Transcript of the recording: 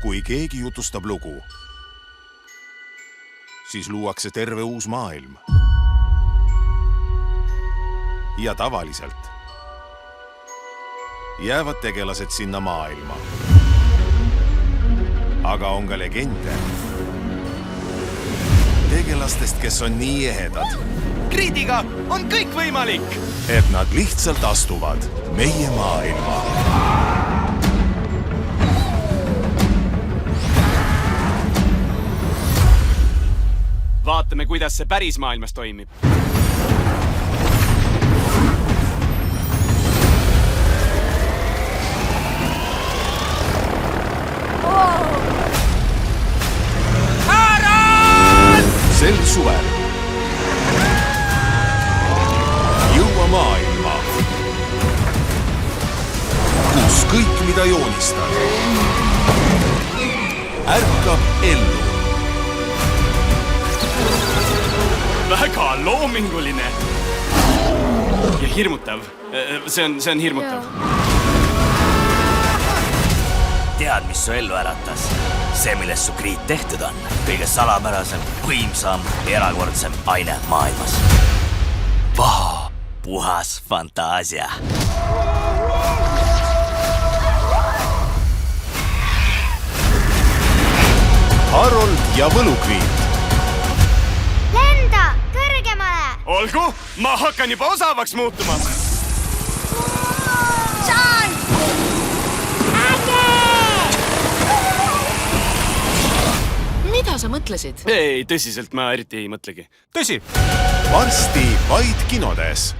kui keegi jutustab lugu, siis luuakse terve uus maailm. Ja tavaliselt jäävad tegelased sinna maailma. Aga on ka legende tegelastest, kes on nii ehedad. Gridiga on kõik võimalik! Et nad lihtsalt astuvad meie maailma. Vaatame, kuidas see päris maailmas toimib. Sel suvel jõua maailma, kus kõik, mida joonistad, ärkab ellu. Väga loominguline ja hirmutav. See on hirmutav. Tead, mis su ellu äratas? See, millest su Grid tehtud on. Kõige salapärasem, võimsam ja erakordsem aine maailmas. Vau, puhas fantaasia. Harold ja Võlukriit. Lenda kõrgemale! Olgu, ma hakkan juba osavaks muutuma. Sean! Äge! Mida sa mõtlesid? Ei, tõsiselt ma eriti ei mõtlegi. Tõsi, varsti vaid kinodes.